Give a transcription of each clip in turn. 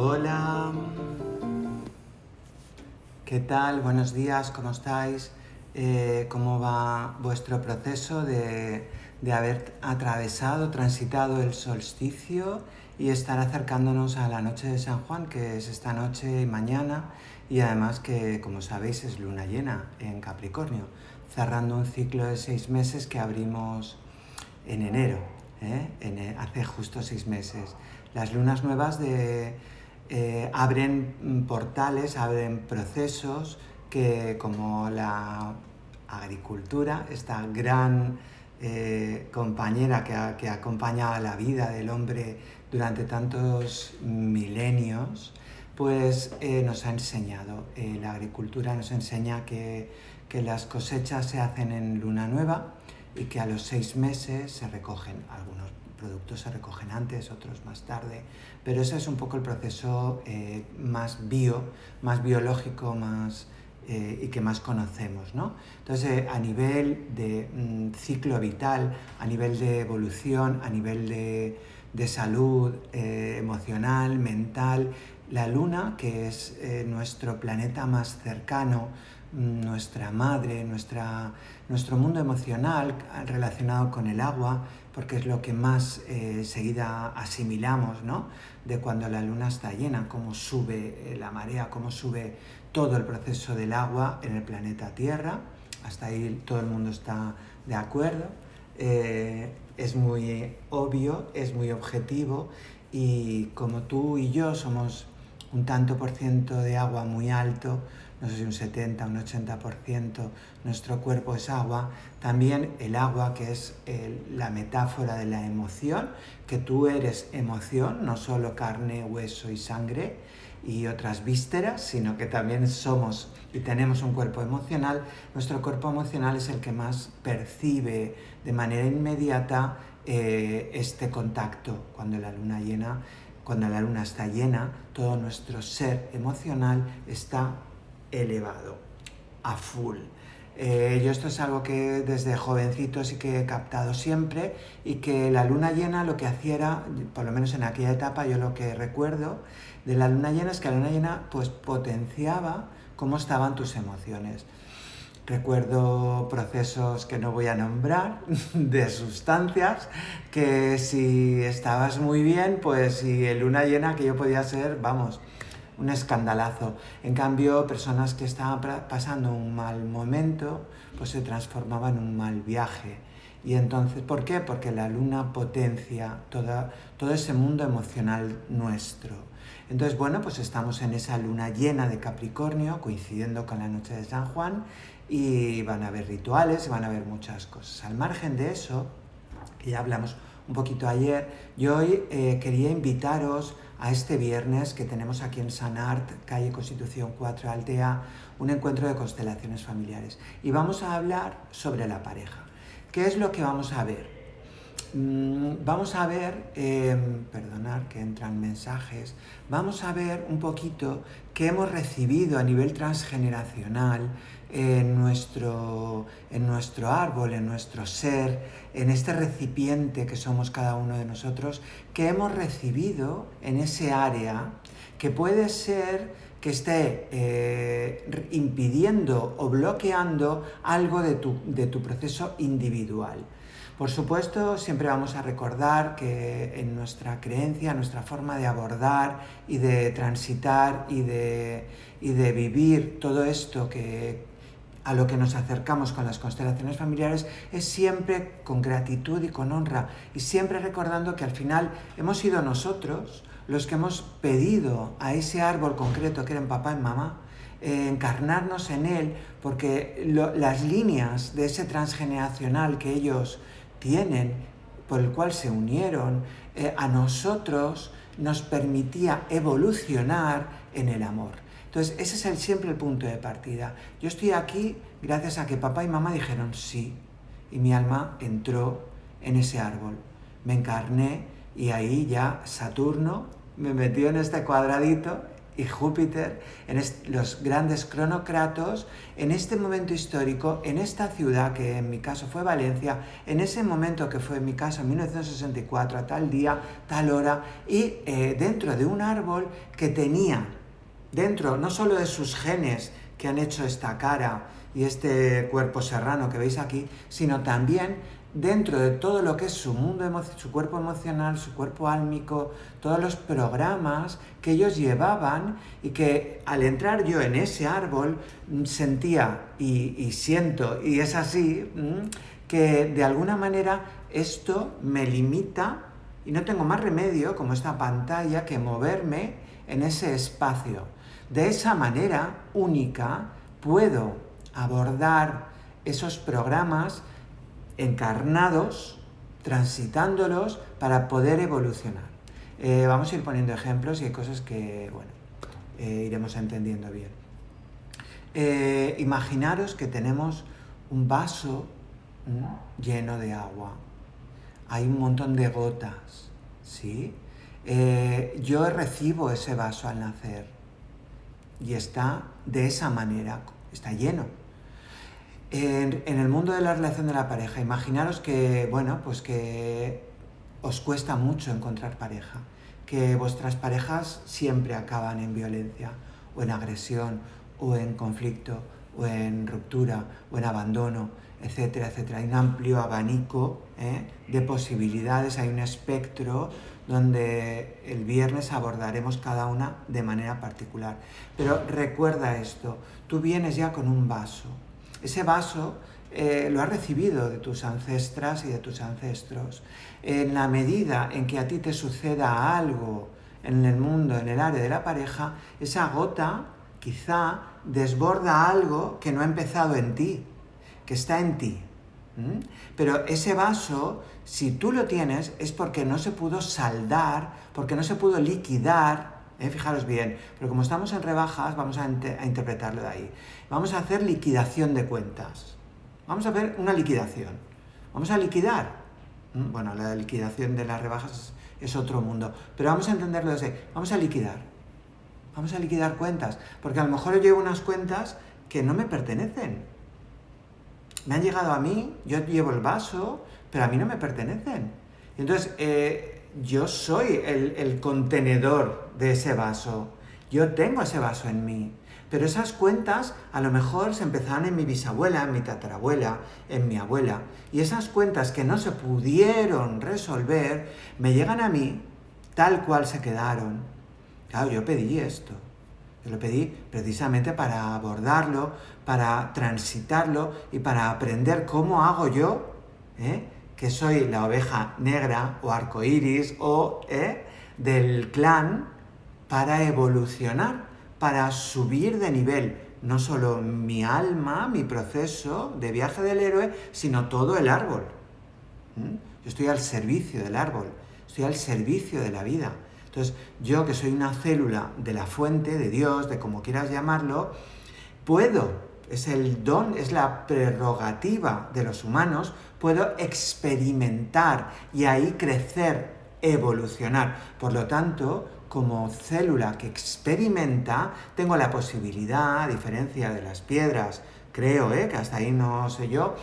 Hola, ¿qué tal? Buenos días, ¿cómo estáis? ¿Cómo va vuestro proceso de haber transitado el solsticio y estar acercándonos a la noche de San Juan, que es esta noche y mañana, y además que, como sabéis, es luna llena en Capricornio, cerrando un ciclo de 6 meses que abrimos en enero, hace justo 6 meses. Las lunas nuevas abren portales, abren procesos que, como la agricultura, esta gran compañera que ha acompañado a la vida del hombre durante tantos milenios, pues nos ha enseñado. La agricultura nos enseña que las cosechas se hacen en luna nueva y que a los 6 meses se recogen. Algunos productos se recogen antes, otros más tarde, pero ese es un poco el proceso más biológico, y que más conocemos, ¿no? Entonces, a nivel de ciclo vital, a nivel de evolución, a nivel de salud emocional, mental, la luna, que es nuestro planeta más cercano, nuestra madre, nuestro mundo emocional relacionado con el agua, porque es lo que más seguida asimilamos, ¿no? De cuando la luna está llena, cómo sube la marea, cómo sube todo el proceso del agua en el planeta Tierra. Hasta ahí todo el mundo está de acuerdo. Es muy obvio, es muy objetivo, y como tú y yo somos un tanto por ciento de agua muy alto, no sé si un 70, un 80%, nuestro cuerpo es agua. También el agua, que es la metáfora de la emoción, que tú eres emoción, no solo carne, hueso y sangre y otras vísceras, sino que también somos y tenemos un cuerpo emocional. Nuestro cuerpo emocional es el que más percibe de manera inmediata este contacto. Cuando la luna está llena, todo nuestro ser emocional está elevado, a full. Yo esto es algo que desde jovencito sí que he captado siempre, y que la luna llena lo que hacía era, por lo menos en aquella etapa, yo lo que recuerdo de la luna llena es que la luna llena pues potenciaba cómo estaban tus emociones. Recuerdo procesos que no voy a nombrar, de sustancias, que si estabas muy bien, pues si en luna llena aquello podía ser, vamos, un escandalazo. En cambio, personas que estaban pasando un mal momento, pues se transformaban en un mal viaje. Y entonces, ¿por qué? Porque la luna potencia todo ese mundo emocional nuestro. Entonces, bueno, pues estamos en esa luna llena de Capricornio, coincidiendo con la noche de San Juan, y van a haber rituales, van a haber muchas cosas. Al margen de eso, que ya hablamos un poquito ayer, yo hoy quería invitaros a este viernes que tenemos aquí en Sanart, calle Constitución 4 Altea, un encuentro de constelaciones familiares. Y vamos a hablar sobre la pareja. ¿Qué es lo que vamos a ver? Vamos a ver, perdonad que entran mensajes, vamos a ver un poquito qué hemos recibido a nivel transgeneracional en nuestro árbol, en nuestro ser, en este recipiente que somos cada uno de nosotros, que hemos recibido en ese área, que puede ser que esté impidiendo o bloqueando algo de tu proceso individual. Por supuesto, siempre vamos a recordar que en nuestra creencia, nuestra forma de abordar y de transitar y de vivir todo esto a lo que nos acercamos con las constelaciones familiares, es siempre con gratitud y con honra, y siempre recordando que al final hemos sido nosotros los que hemos pedido a ese árbol concreto que eran papá y mamá, encarnarnos en él, porque las líneas de ese transgeneracional que ellos tienen, por el cual se unieron, a nosotros nos permitía evolucionar en el amor. Entonces, ese es siempre el punto de partida. Yo estoy aquí gracias a que papá y mamá dijeron sí, y mi alma entró en ese árbol. Me encarné, y ahí ya Saturno me metió en este cuadradito y Júpiter, los grandes cronocratos, en este momento histórico, en esta ciudad que en mi caso fue Valencia, en ese momento que fue en mi caso en 1964, a tal día, tal hora, y dentro de un árbol que tenía, dentro no solo de sus genes que han hecho esta cara y este cuerpo serrano que veis aquí, sino también dentro de todo lo que es su mundo, su cuerpo emocional, su cuerpo álmico, todos los programas que ellos llevaban y que al entrar yo en ese árbol sentía y siento, y es así, que de alguna manera esto me limita y no tengo más remedio, como esta pantalla, que moverme en ese espacio. De esa manera única puedo abordar esos programas encarnados, transitándolos para poder evolucionar. Vamos a ir poniendo ejemplos y hay cosas que, bueno, iremos entendiendo bien. Imaginaros que tenemos un vaso lleno de agua. Hay un montón de gotas, ¿sí? Yo recibo ese vaso al nacer y está de esa manera, está lleno. En el mundo de la relación de la pareja, imaginaros que, bueno, pues que os cuesta mucho encontrar pareja, que vuestras parejas siempre acaban en violencia, o en agresión, o en conflicto, o en ruptura, o en abandono, etcétera, etcétera. Hay un amplio abanico de posibilidades, hay un espectro donde el viernes abordaremos cada una de manera particular. Pero recuerda esto, tú vienes ya con un vaso. Ese vaso lo has recibido de tus ancestras y de tus ancestros. En la medida en que a ti te suceda algo en el mundo, en el área de la pareja, esa gota quizá desborda algo que no ha empezado en ti, que está en ti. Pero ese vaso, si tú lo tienes, es porque no se pudo saldar, porque no se pudo liquidar. Fijaros bien, pero como estamos en rebajas, vamos a interpretarlo de ahí. Vamos a hacer liquidación de cuentas. Vamos a ver una liquidación. Vamos a liquidar. Bueno, la liquidación de las rebajas es otro mundo, pero vamos a entenderlo desde ahí. Vamos a liquidar. Vamos a liquidar cuentas, porque a lo mejor yo llevo unas cuentas que no me pertenecen. Me han llegado a mí, yo llevo el vaso, pero a mí no me pertenecen. Entonces, yo soy el contenedor de ese vaso. Yo tengo ese vaso en mí. Pero esas cuentas a lo mejor se empezaron en mi bisabuela, en mi tatarabuela, en mi abuela. Y esas cuentas que no se pudieron resolver me llegan a mí tal cual se quedaron. Claro, yo pedí esto. Yo lo pedí precisamente para abordarlo, para transitarlo y para aprender cómo hago yo, que soy la oveja negra o arcoíris o del clan, para evolucionar, para subir de nivel, no solo mi alma, mi proceso de viaje del héroe, sino todo el árbol. Yo estoy al servicio del árbol, estoy al servicio de la vida. Entonces, yo que soy una célula de la fuente, de Dios, de como quieras llamarlo, puedo, es el don, es la prerrogativa de los humanos, puedo experimentar y ahí crecer, evolucionar. Por lo tanto, como célula que experimenta, tengo la posibilidad, a diferencia de las piedras, creo, que hasta ahí no sé yo,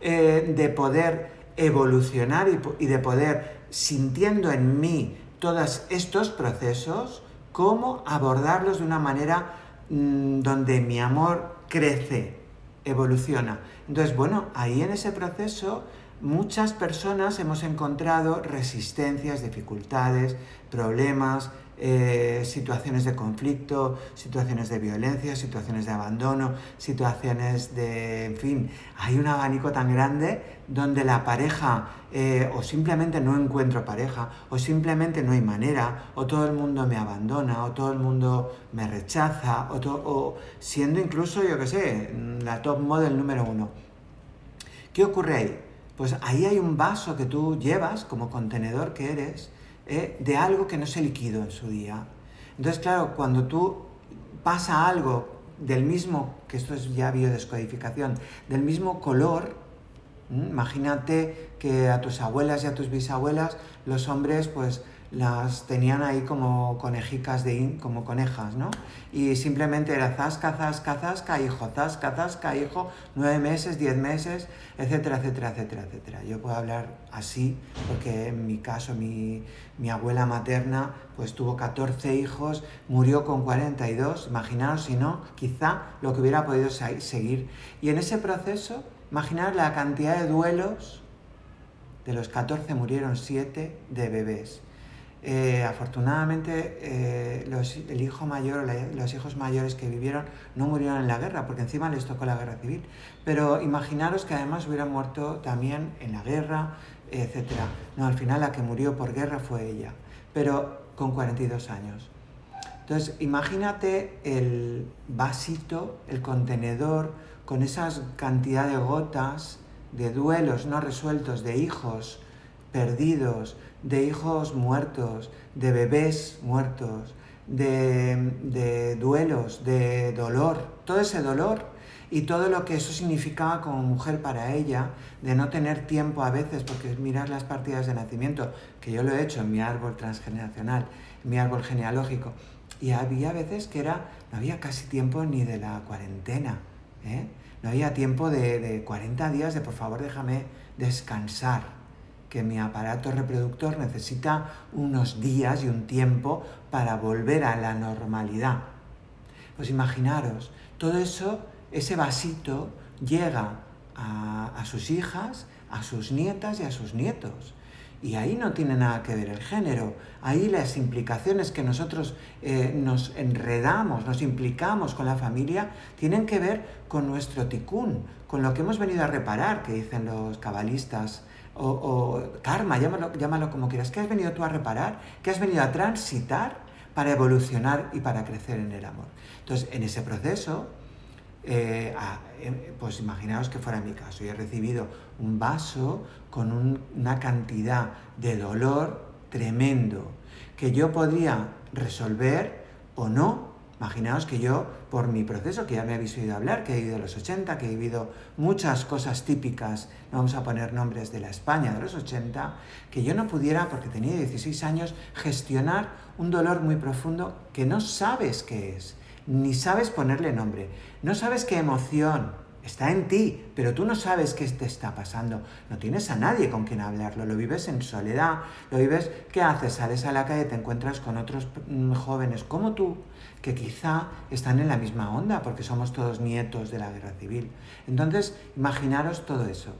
de poder evolucionar y de poder, sintiendo en mí todos estos procesos, cómo abordarlos de una manera donde mi amor crece, evoluciona. Entonces, bueno, ahí en ese proceso muchas personas hemos encontrado resistencias, dificultades, problemas, situaciones de conflicto, situaciones de violencia, situaciones de abandono, situaciones de, en fin, hay un abanico tan grande donde la pareja o simplemente no encuentro pareja, o simplemente no hay manera, o todo el mundo me abandona, o todo el mundo me rechaza, o siendo incluso, yo qué sé, la top model número 1. ¿Qué ocurre ahí? Pues ahí hay un vaso que tú llevas como contenedor que eres, de algo que no se liquidó en su día. Entonces, claro, cuando tú pasa algo del mismo, que esto es ya biodescodificación, del mismo color, imagínate que a tus abuelas y a tus bisabuelas los hombres pues las tenían ahí como conejicas, como conejas, ¿no? Y simplemente era zasca, zasca, zasca, hijo, 9 meses, 10 meses, etcétera, etcétera, etcétera, etcétera. Yo puedo hablar así porque en mi caso mi abuela materna pues tuvo 14 hijos, murió con 42, imaginaos si no, quizá lo que hubiera podido seguir. Y en ese proceso, imaginaos la cantidad de duelos. De los 14 murieron 7 de bebés. Afortunadamente el hijo mayor, los hijos mayores que vivieron no murieron en la guerra, porque encima les tocó la guerra civil. Pero imaginaros que además hubieran muerto también en la guerra, etc. No, al final la que murió por guerra fue ella, pero con 42 años. Entonces, imagínate el vasito, el contenedor, con esas cantidad de gotas, de duelos no resueltos, de hijos perdidos, de hijos muertos, de bebés muertos, de duelos, de dolor, todo ese dolor y todo lo que eso significaba como mujer para ella, de no tener tiempo a veces, porque mirar las partidas de nacimiento, que yo lo he hecho en mi árbol transgeneracional, en mi árbol genealógico, y había veces que no había casi tiempo ni de la cuarentena, no había tiempo de 40 días de por favor déjame descansar, que mi aparato reproductor necesita unos días y un tiempo para volver a la normalidad. Pues imaginaros, todo eso, ese vasito llega a sus hijas, a sus nietas y a sus nietos. Y ahí no tiene nada que ver el género. Ahí las implicaciones que nosotros nos enredamos, nos implicamos con la familia, tienen que ver con nuestro tikkun, con lo que hemos venido a reparar, que dicen los cabalistas, o karma, llámalo como quieras. ¿Qué has venido tú a reparar? ¿Qué has venido a transitar para evolucionar y para crecer en el amor? Entonces, en ese proceso, pues imaginaos que fuera mi caso. Yo he recibido un vaso con una cantidad de dolor tremendo que yo podría resolver o no. Imaginaos que yo, por mi proceso, que ya me habéis oído hablar, que he vivido los 80, que he vivido muchas cosas típicas, no vamos a poner nombres de la España de los 80, que yo no pudiera, porque tenía 16 años, gestionar un dolor muy profundo que no sabes qué es, ni sabes ponerle nombre, no sabes qué emoción está en ti, pero tú no sabes qué te está pasando, no tienes a nadie con quien hablarlo, lo vives en soledad, lo vives, ¿qué haces? Sales a la calle, te encuentras con otros jóvenes como tú, que quizá están en la misma onda, porque somos todos nietos de la guerra civil. Entonces, imaginaros todo eso.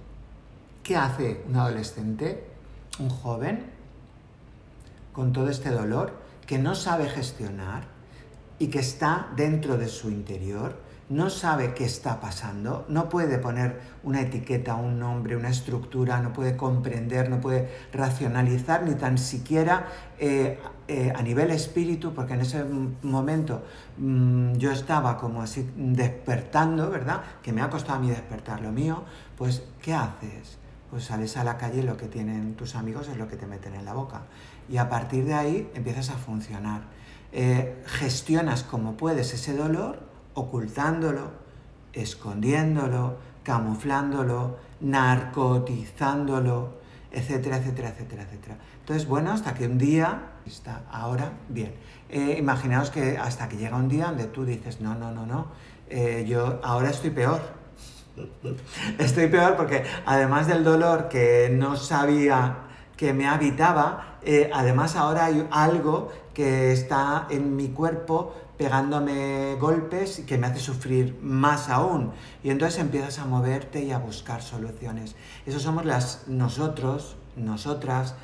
¿Qué hace un adolescente, un joven, con todo este dolor, que no sabe gestionar y que está dentro de su interior? No sabe qué está pasando, no puede poner una etiqueta, un nombre, una estructura, no puede comprender, no puede racionalizar, ni tan siquiera a nivel espíritu, porque en ese momento yo estaba como así despertando, ¿verdad? Que me ha costado a mí despertar lo mío. Pues, ¿qué haces? Pues sales a la calle y lo que tienen tus amigos es lo que te meten en la boca. Y a partir de ahí empiezas a funcionar. Gestionas como puedes ese dolor, ocultándolo, escondiéndolo, camuflándolo, narcotizándolo, etcétera, etcétera, etcétera, etcétera. Entonces, bueno, hasta que un día, está ahora, bien, imaginaos que hasta que llega un día donde tú dices, no, yo ahora estoy peor. Estoy peor porque además del dolor que no sabía que me habitaba, además ahora hay algo que está en mi cuerpo pegándome golpes y que me hace sufrir más aún. Y entonces empiezas a moverte y a buscar soluciones. Eso somos nosotras,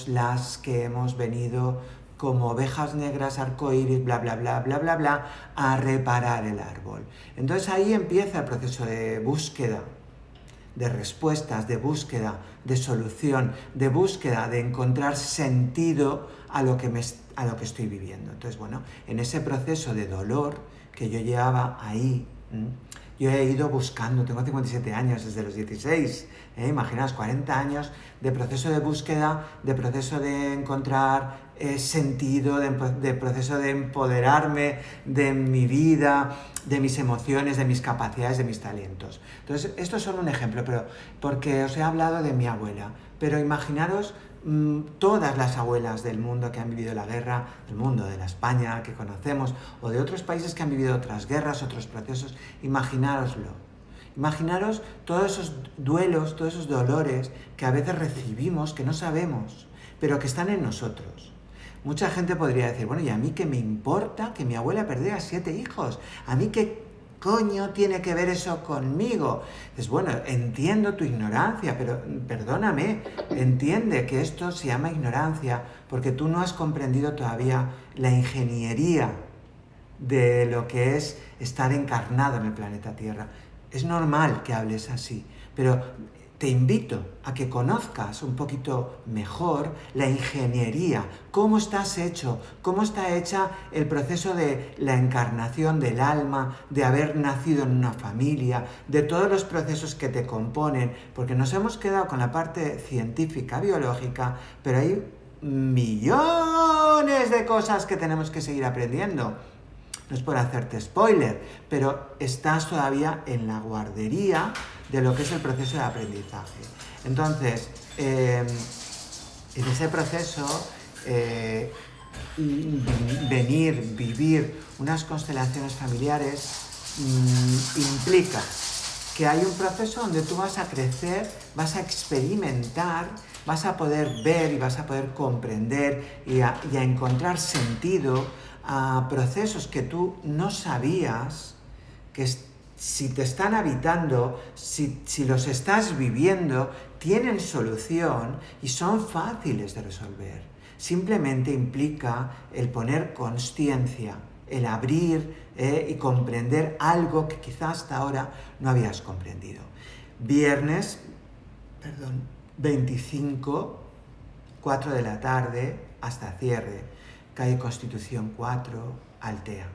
las que hemos venido como ovejas negras, arcoíris, bla, bla, bla, bla, bla, bla, a reparar el árbol. Entonces ahí empieza el proceso de búsqueda, de respuestas, de búsqueda, de solución, de búsqueda, de encontrar sentido a lo que estoy viviendo. Entonces, bueno, en ese proceso de dolor que yo llevaba ahí, yo he ido buscando, tengo 57 años, desde los 16, imaginaos, 40 años de proceso de búsqueda, de proceso de encontrar sentido, de proceso de empoderarme de mi vida, de mis emociones, de mis capacidades, de mis talentos. Entonces, esto es solo un ejemplo, pero porque os he hablado de mi abuela, pero imaginaros todas las abuelas del mundo que han vivido la guerra, del mundo, de la España que conocemos, o de otros países que han vivido otras guerras, otros procesos, imaginároslo. Imaginaros todos esos duelos, todos esos dolores que a veces recibimos, que no sabemos, pero que están en nosotros. Mucha gente podría decir, bueno, ¿y a mí qué me importa que mi abuela perdiera 7 hijos? ¿A mí qué coño tiene que ver eso conmigo? Dices, bueno, entiendo tu ignorancia, pero perdóname, entiende que esto se llama ignorancia porque tú no has comprendido todavía la ingeniería de lo que es estar encarnado en el planeta Tierra. Es normal que hables así, pero te invito a que conozcas un poquito mejor la ingeniería, cómo estás hecho, cómo está hecha el proceso de la encarnación del alma, de haber nacido en una familia, de todos los procesos que te componen, porque nos hemos quedado con la parte científica, biológica, pero hay millones de cosas que tenemos que seguir aprendiendo. No es por hacerte spoiler, pero estás todavía en la guardería de lo que es el proceso de aprendizaje. Entonces, en ese proceso, vivir unas constelaciones familiares implica que hay un proceso donde tú vas a crecer, vas a experimentar, vas a poder ver y vas a poder comprender y a encontrar sentido a procesos que tú no sabías que si te están habitando, si los estás viviendo, tienen solución y son fáciles de resolver. Simplemente implica el poner consciencia, el abrir y comprender algo que quizás hasta ahora no habías comprendido. Viernes 25, 4 de la tarde hasta cierre. Calle Constitución 4, Altea.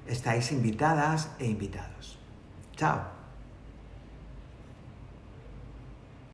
Estáis invitadas e invitados. Chao.